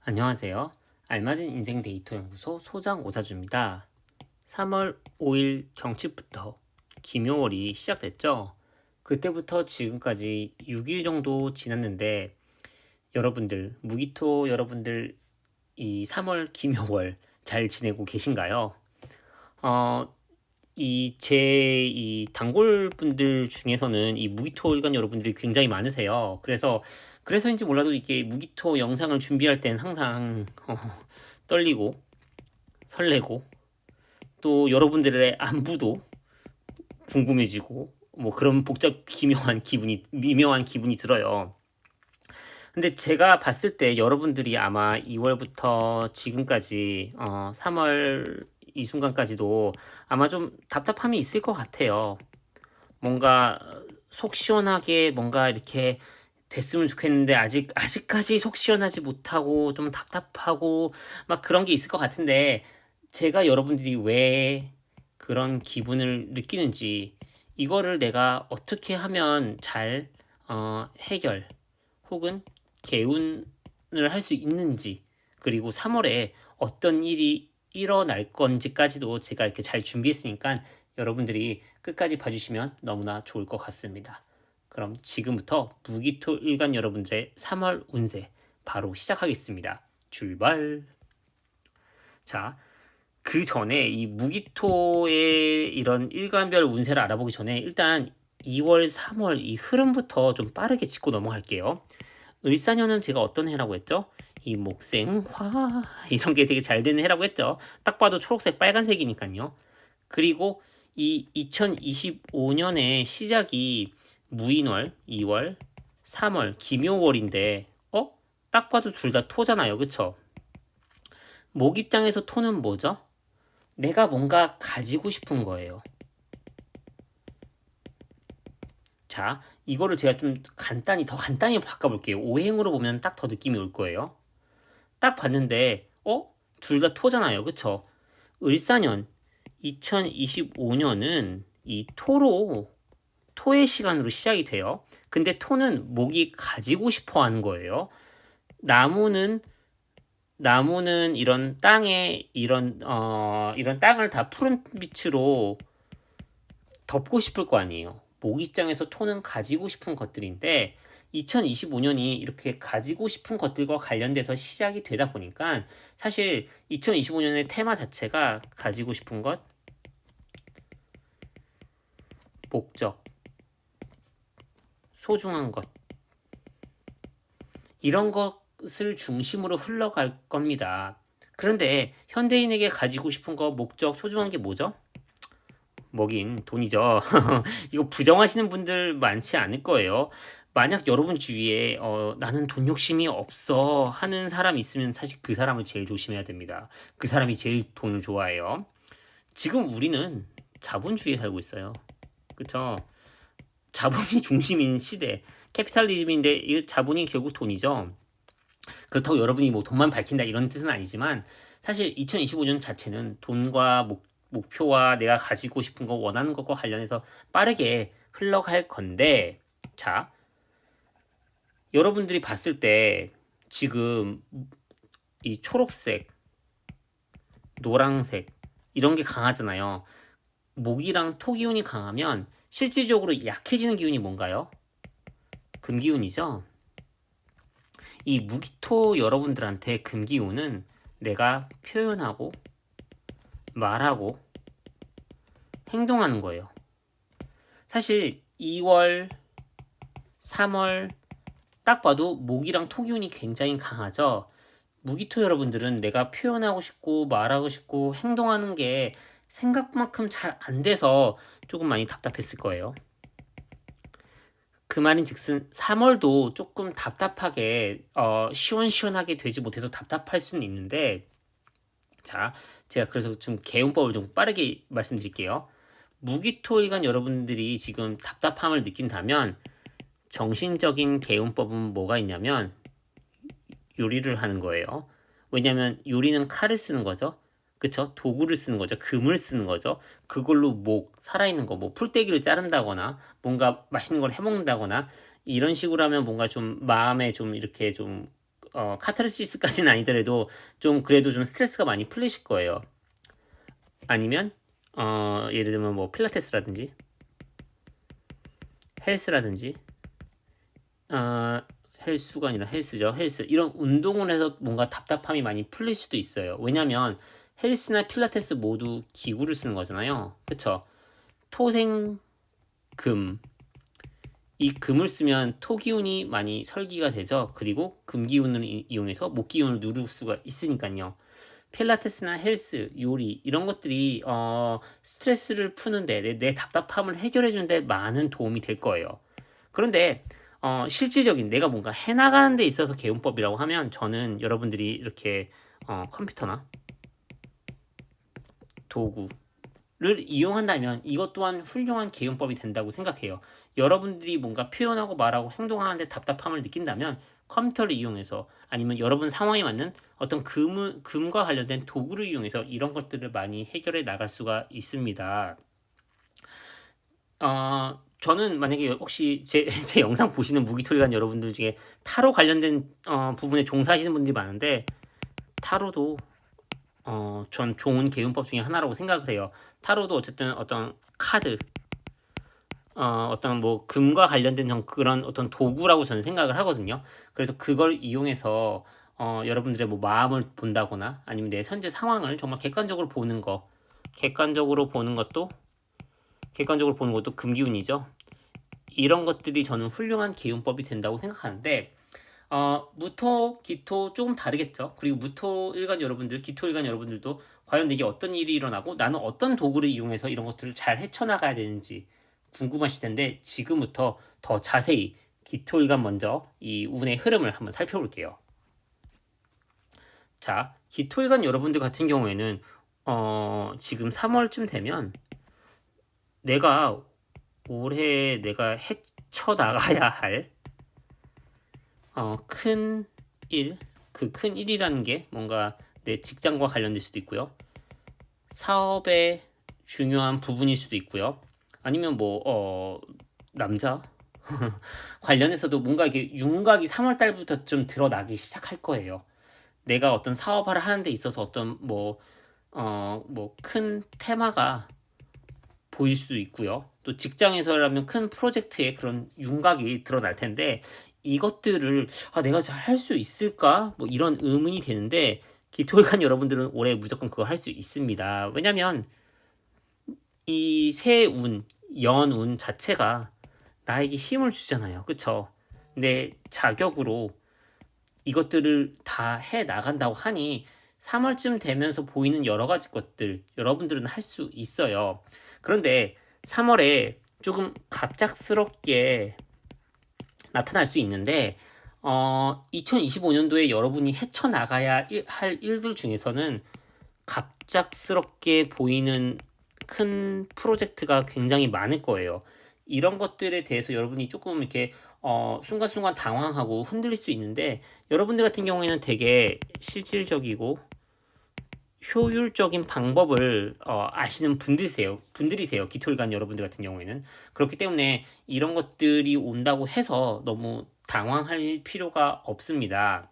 안녕하세요. 알맞은 인생 데이터 연구소 소장 오사주입니다. 3월 5일 경칩부터 김효월이 시작됐죠. 그때부터 지금까지 6일 정도 지났는데 여러분들, 무기토 여러분들 이 3월 김효월 잘 지내고 계신가요? 어, 이 단골 분들 중에서는 이 무기토 일간 여러분들이 굉장히 많으세요. 그래서인지 몰라도 이게 무기토 영상을 준비할 땐 항상 떨리고 설레고 또 여러분들의 안부도 궁금해지고 뭐 그런 미묘한 기분이 들어요. 근데 제가 봤을 때 여러분들이 아마 2월부터 지금까지 3월 이 순간까지도 아마 좀 답답함이 있을 것 같아요. 뭔가 속 시원하게 뭔가 이렇게 됐으면 좋겠는데 아직까지 속 시원하지 못하고 좀 답답하고 막 그런 게 있을 것 같은데 제가 여러분들이 왜 그런 기분을 느끼는지 이거를 내가 어떻게 하면 잘 해결 혹은 개운을 할 수 있는지 그리고 3월에 어떤 일이 일어날 건지까지도 제가 이렇게 잘 준비했으니까 여러분들이 끝까지 봐주시면 너무나 좋을 것 같습니다. 그럼 지금부터 무기토 일간 여러분들의 3월 운세 바로 시작하겠습니다. 출발! 자, 그 전에 이 무기토의 이런 일간별 운세를 알아보기 전에 일단 2월, 3월 이 흐름부터 좀 빠르게 짚고 넘어갈게요. 을사년은 제가 어떤 해라고 했죠? 이 목생화 이런 게 되게 잘 되는 해라고 했죠. 딱 봐도 초록색 빨간색이니까요. 그리고 이 2025년의 시작이 무인월 2월, 3월 김요월인데 딱 봐도 둘 다 토잖아요. 그쵸? 목 입장에서 토는 뭐죠? 내가 뭔가 가지고 싶은 거예요. 자, 이거를 제가 좀 더 간단히 바꿔볼게요. 오행으로 보면 딱 더 느낌이 올 거예요. 딱 봤는데, 둘 다 토잖아요. 그쵸? 을사년 2025년은 이 토의 시간으로 시작이 돼요. 근데 토는 목이 가지고 싶어 하는 거예요. 나무는 이런 땅에 이런 땅을 다 푸른 빛으로 덮고 싶을 거 아니에요. 목 입장에서 토는 가지고 싶은 것들인데 2025년이 이렇게 가지고 싶은 것들과 관련돼서 시작이 되다 보니까 사실 2025년의 테마 자체가 가지고 싶은 것, 목적, 소중한 것 이런 것을 중심으로 흘러갈 겁니다. 그런데 현대인에게 가지고 싶은 것, 목적, 소중한 게 뭐죠? 뭐긴 돈이죠. 이거 부정하시는 분들 많지 않을 거예요. 만약 여러분 주위에 나는 돈 욕심이 없어 하는 사람 있으면 사실 그 사람을 제일 조심해야 됩니다. 그 사람이 제일 돈을 좋아해요. 지금 우리는 자본주의에 살고 있어요. 그쵸? 자본이 중심인 시대. 캐피탈리즘인데 이 자본이 결국 돈이죠. 그렇다고 여러분이 뭐 돈만 밝힌다 이런 뜻은 아니지만 사실 2025년 자체는 돈과 목표와 내가 가지고 싶은 거 원하는 것과 관련해서 빠르게 흘러갈 건데 자 여러분들이 봤을 때 지금 이 초록색, 노랑색 이런 게 강하잖아요. 목이랑 토 기운이 강하면 실질적으로 약해지는 기운이 뭔가요? 금 기운이죠. 이 무기토 여러분들한테 금 기운은 내가 표현하고 말하고 행동하는 거예요. 사실 2월, 3월 딱 봐도 목이랑 토 기운이 굉장히 강하죠. 무기토 여러분들은 내가 표현하고 싶고 말하고 싶고 행동하는 게 생각만큼 잘 안 돼서 조금 많이 답답했을 거예요. 그 말인 즉슨 3월도 조금 답답하게 시원시원하게 되지 못해서 답답할 수는 있는데 자 제가 그래서 좀 개운법을 좀 빠르게 말씀드릴게요. 무기토일간 여러분들이 지금 답답함을 느낀다면 정신적인 개운법은 뭐가 있냐면 요리를 하는 거예요. 왜냐면 요리는 칼을 쓰는 거죠. 그쵸? 도구를 쓰는 거죠. 금을 쓰는 거죠. 그걸로 살아있는 거, 뭐 풀떼기를 자른다거나 뭔가 맛있는 걸 해먹는다거나 이런 식으로 하면 뭔가 좀 마음에 좀 이렇게 좀 카타르시스까지는 아니더라도 좀 그래도 좀 스트레스가 많이 풀리실 거예요. 아니면 예를 들면 뭐 필라테스라든지 헬스라든지 헬스가 아니라 헬스죠. 헬스 이런 운동을 해서 뭔가 답답함이 많이 풀릴 수도 있어요. 왜냐면 헬스나 필라테스 모두 기구를 쓰는 거잖아요. 그쵸? 토생금, 이 금을 쓰면 토기운이 많이 설기가 되죠. 그리고 금기운을 이용해서 목기운을 누를 수가 있으니까요. 필라테스나 헬스, 요리 이런 것들이 스트레스를 푸는데 내 답답함을 해결해 주는데 많은 도움이 될 거예요. 그런데 실질적인 내가 뭔가 해나가는 데 있어서 개운법이라고 하면 저는 여러분들이 이렇게 컴퓨터나 도구를 이용한다면 이것 또한 훌륭한 개운법이 된다고 생각해요. 여러분들이 뭔가 표현하고 말하고 행동하는데 답답함을 느낀다면 컴퓨터를 이용해서 아니면 여러분 상황에 맞는 어떤 금과 관련된 도구를 이용해서 이런 것들을 많이 해결해 나갈 수가 있습니다. 저는 만약에 혹시 제 영상 보시는 무기토리관 여러분들 중에 타로 관련된 부분에 종사하시는 분들이 많은데 타로도 전 좋은 개운법 중에 하나라고 생각을 해요. 타로도 어쨌든 어떤 카드, 어떤 뭐 금과 관련된 그런 어떤 도구라고 저는 생각을 하거든요. 그래서 그걸 이용해서 여러분들의 뭐 마음을 본다거나 아니면 내 현재 상황을 정말 객관적으로 보는 거, 객관적으로 보는 것도 금기운이죠. 이런 것들이 저는 훌륭한 개운법이 된다고 생각하는데 무토, 기토 조금 다르겠죠. 그리고 무토 일간 여러분들, 기토 일간 여러분들도 과연 내게 어떤 일이 일어나고 나는 어떤 도구를 이용해서 이런 것들을 잘 헤쳐나가야 되는지 궁금하실 텐데 지금부터 더 자세히 기토 일간 먼저 이 운의 흐름을 한번 살펴볼게요. 자, 기토 일간 여러분들 같은 경우에는 지금 3월쯤 되면 올해 내가 헤쳐나가야 할 큰 일, 그 큰 일이라는 게 뭔가 내 직장과 관련될 수도 있고요. 사업의 중요한 부분일 수도 있고요. 아니면 뭐 남자 관련해서도 뭔가 이게 윤곽이 3월 달부터 좀 드러나기 시작할 거예요. 내가 어떤 사업을 하는 데 있어서 어떤 뭐 큰 테마가 보일 수도 있고요. 또 직장에서라면 큰 프로젝트에 그런 윤곽이 드러날 텐데 이것들을 내가 잘 할 수 있을까? 뭐 이런 의문이 되는데 기토일간 여러분들은 올해 무조건 그거 할 수 있습니다. 왜냐면 이 새운, 연운 자체가 나에게 힘을 주잖아요. 그쵸? 내 자격으로 이것들을 다 해 나간다고 하니 3월쯤 되면서 보이는 여러 가지 것들 여러분들은 할 수 있어요. 그런데 3월에 조금 갑작스럽게 나타날 수 있는데 2025년도에 여러분이 헤쳐나가야 할 일들 중에서는 갑작스럽게 보이는 큰 프로젝트가 굉장히 많을 거예요. 이런 것들에 대해서 여러분이 조금 이렇게 순간순간 당황하고 흔들릴 수 있는데 여러분들 같은 경우에는 되게 실질적이고 효율적인 방법을 아시는 분들이세요. 기토일간 여러분들 같은 경우에는. 그렇기 때문에 이런 것들이 온다고 해서 너무 당황할 필요가 없습니다.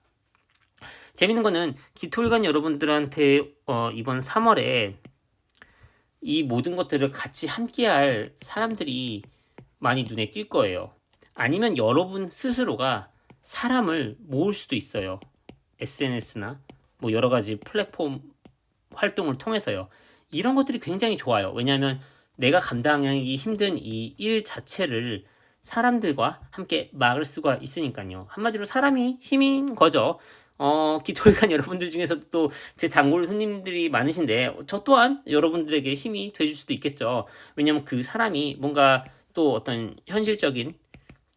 재밌는 거는 기토일간 여러분들한테 이번 3월에 이 모든 것들을 같이 함께할 사람들이 많이 눈에 띌 거예요. 아니면 여러분 스스로가 사람을 모을 수도 있어요. SNS나 뭐 여러 가지 플랫폼 활동을 통해서요. 이런 것들이 굉장히 좋아요. 왜냐하면 내가 감당하기 힘든 이 일 자체를 사람들과 함께 막을 수가 있으니까요. 한마디로 사람이 힘인 거죠. 기토일간 여러분들 중에서도 또 제 단골 손님들이 많으신데 저 또한 여러분들에게 힘이 돼줄 수도 있겠죠. 왜냐하면 그 사람이 뭔가 또 어떤 현실적인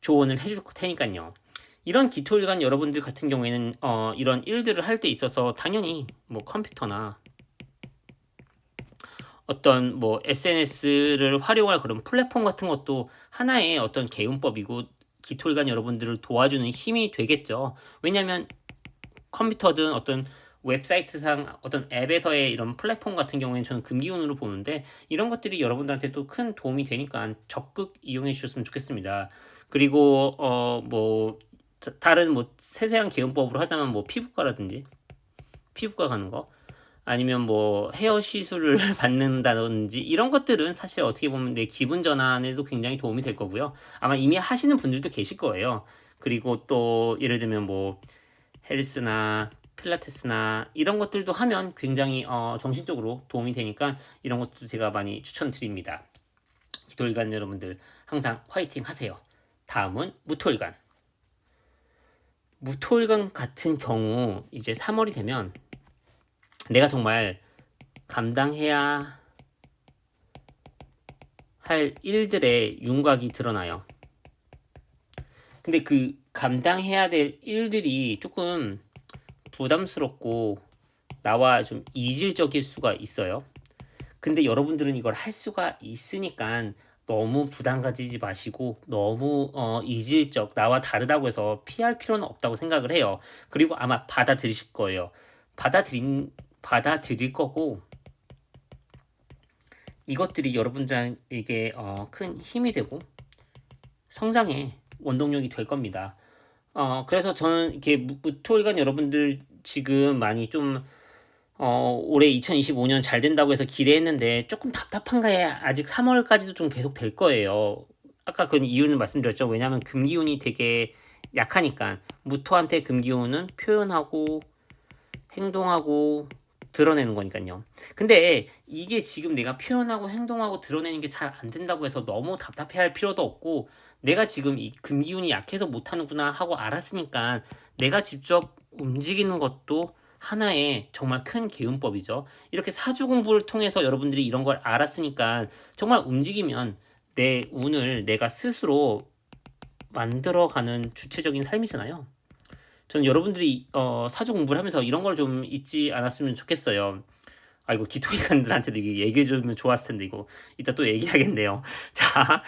조언을 해줄 테니까요. 이런 기토일간 여러분들 같은 경우에는 이런 일들을 할 때 있어서 당연히 뭐 컴퓨터나 어떤 뭐 SNS를 활용할 그런 플랫폼 같은 것도 하나의 어떤 개운법이고 기토일간 여러분들을 도와주는 힘이 되겠죠. 왜냐하면 컴퓨터든 어떤 웹사이트상 어떤 앱에서의 이런 플랫폼 같은 경우에는 저는 금기운으로 보는데 이런 것들이 여러분들한테 또 큰 도움이 되니까 적극 이용해 주셨으면 좋겠습니다. 그리고 뭐 다른 뭐 세세한 개운법으로 하자면 뭐 피부과 가는 거, 아니면 뭐 헤어 시술을 받는다든지 이런 것들은 사실 어떻게 보면 내 기분 전환에도 굉장히 도움이 될 거고요. 아마 이미 하시는 분들도 계실 거예요. 그리고 또 예를 들면 뭐 헬스나 필라테스나 이런 것들도 하면 굉장히 정신적으로 도움이 되니까 이런 것도 제가 많이 추천드립니다. 기토일관 여러분들 항상 화이팅 하세요. 다음은 무토일관. 무토일관 같은 경우 이제 3월이 되면 내가 정말 감당해야 할 일들의 윤곽이 드러나요. 근데 그 감당해야 될 일들이 조금 부담스럽고 나와 좀 이질적일 수가 있어요. 근데 여러분들은 이걸 할 수가 있으니까 너무 부담 가지지 마시고 너무 이질적, 나와 다르다고 해서 피할 필요는 없다고 생각을 해요. 그리고 아마 받아들이실 거예요. 받아들일 거고, 이것들이 여러분들에게 큰 힘이 되고 성장의 원동력이 될 겁니다. 그래서 저는 이렇게 무토일관 여러분들 지금 많이 좀 올해 2025년 잘 된다고 해서 기대했는데 조금 답답한가에 아직 3월까지도 좀 계속 될 거예요. 아까 그 이유는 말씀드렸죠. 왜냐하면 금기운이 되게 약하니까. 무토한테 금기운은 표현하고 행동하고 드러내는 거니까요. 근데 이게 지금 내가 표현하고 행동하고 드러내는 게 잘 안 된다고 해서 너무 답답해할 필요도 없고, 내가 지금 이 금기운이 약해서 못하는구나 하고 알았으니까 내가 직접 움직이는 것도 하나의 정말 큰 개운법이죠. 이렇게 사주 공부를 통해서 여러분들이 이런 걸 알았으니까 정말 움직이면 내 운을 내가 스스로 만들어가는 주체적인 삶이잖아요. 저는 여러분들이 사주 공부를 하면서 이런 걸 좀 잊지 않았으면 좋겠어요. 이거 기토인간들한테도 이게 얘기해주면 좋았을 텐데 이거 이따 또 얘기하겠네요. 자,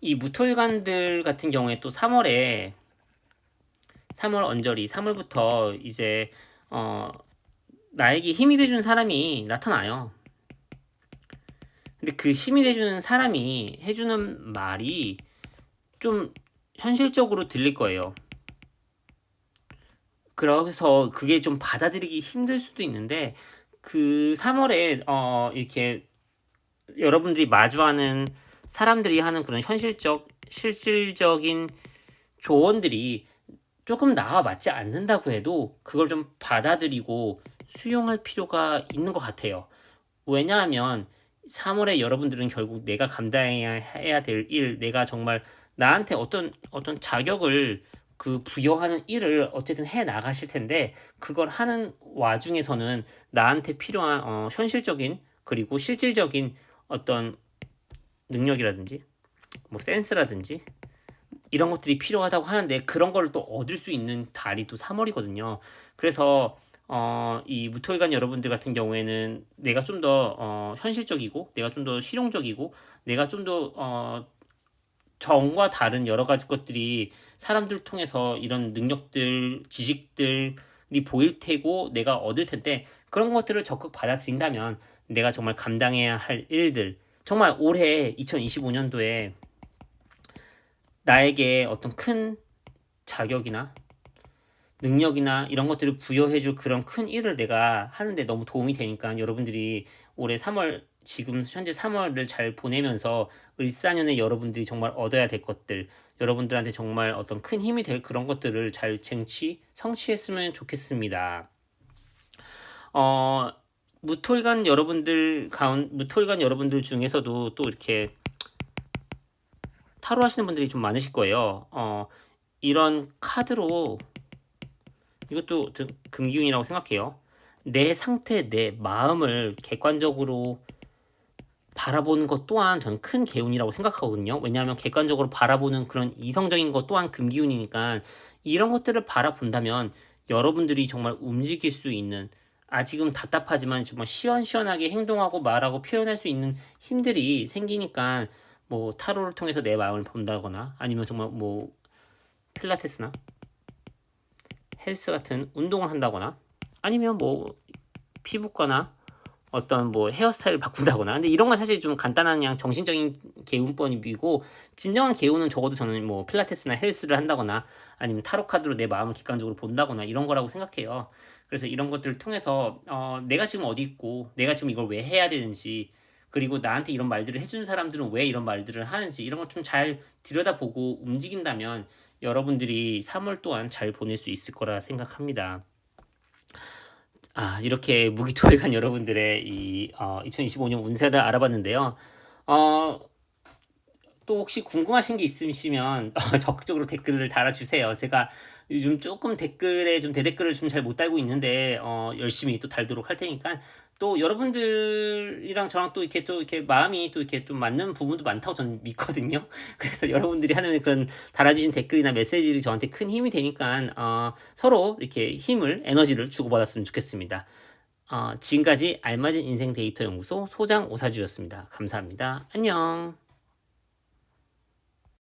이 무토일관들 같은 경우에 또 3월 언저리 3월부터 이제 나에게 힘이 돼주는 사람이 나타나요. 근데 그 힘이 돼주는 사람이 해주는 말이 좀 현실적으로 들릴 거예요. 그래서 그게 좀 받아들이기 힘들 수도 있는데, 그 3월에 이렇게 여러분들이 마주하는 사람들이 하는 그런 실질적인 조언들이 조금 나와 맞지 않는다고 해도 그걸 좀 받아들이고 수용할 필요가 있는 것 같아요. 왜냐하면 3월에 여러분들은 결국 내가 감당해야 될 일, 내가 정말 나한테 어떤 자격을 부여하는 일을 어쨌든 해 나가실 텐데, 그걸 하는 와중에서는 나한테 필요한 현실적인 그리고 실질적인 어떤 능력이라든지 뭐 센스라든지 이런 것들이 필요하다고 하는데, 그런 걸 또 얻을 수 있는 달이 또 3월이거든요. 그래서 이 무토일관 여러분들 같은 경우에는 내가 좀 더 현실적이고 내가 좀 더 실용적이고 내가 좀 더 정과 다른 여러 가지 것들이 사람들 통해서 이런 능력들, 지식들이 보일 테고 내가 얻을 텐데, 그런 것들을 적극 받아들인다면 내가 정말 감당해야 할 일들, 정말 올해 2025년도에 나에게 어떤 큰 자격이나 능력이나 이런 것들을 부여해줄 그런 큰 일을 내가 하는데 너무 도움이 되니까, 여러분들이 올해 3월, 지금 현재 3월을 잘 보내면서 을사년에 여러분들이 정말 얻어야 될 것들, 여러분들한테 정말 어떤 큰 힘이 될 그런 것들을 잘 성취했으면 좋겠습니다. 무토일관 여러분들 중에서도 또 이렇게 타로 하시는 분들이 좀 많으실 거예요. 이런 카드로, 이것도 금기운이라고 생각해요. 내 상태, 내 마음을 객관적으로 바라보는 것 또한 전 큰 개운이라고 생각하거든요. 왜냐하면 객관적으로 바라보는 그런 이성적인 것 또한 금기운이니까, 이런 것들을 바라본다면 여러분들이 정말 움직일 수 있는, 아직은 답답하지만 정말 시원시원하게 행동하고 말하고 표현할 수 있는 힘들이 생기니까, 뭐 타로를 통해서 내 마음을 본다거나 아니면 정말 뭐 필라테스나 헬스 같은 운동을 한다거나 아니면 뭐 피부과나 어떤 뭐 헤어스타일 바꾼다거나, 근데 이런 건 사실 좀 간단한 그냥 정신적인 개운법이고, 진정한 개운은 적어도 저는 뭐 필라테스나 헬스를 한다거나 아니면 타로 카드로 내 마음을 객관적으로 본다거나 이런 거라고 생각해요. 그래서 이런 것들을 통해서 내가 지금 어디 있고 내가 지금 이걸 왜 해야 되는지, 그리고 나한테 이런 말들을 해준 사람들은 왜 이런 말들을 하는지, 이런 걸 좀 잘 들여다보고 움직인다면 여러분들이 3월 동안 잘 보낼 수 있을 거라 생각합니다. 이렇게 무기토일간 여러분들의 2025년 운세를 알아봤는데요. 어, 또 혹시 궁금하신 게 있으시면 적극적으로 댓글을 달아주세요. 제가 요즘 조금 댓글에 좀 대댓글을 좀 잘 못 달고 있는데 열심히 또 달도록 할 테니까, 또 여러분들이랑 저랑 또 이렇게 마음이 또 이렇게 좀 맞는 부분도 많다고 저는 믿거든요. 그래서 여러분들이 하는 그런 달아주신 댓글이나 메시지들이 저한테 큰 힘이 되니까 서로 이렇게 힘을, 에너지를 주고받았으면 좋겠습니다. 지금까지 알맞은 인생 데이터 연구소 소장 오사주였습니다. 감사합니다. 안녕.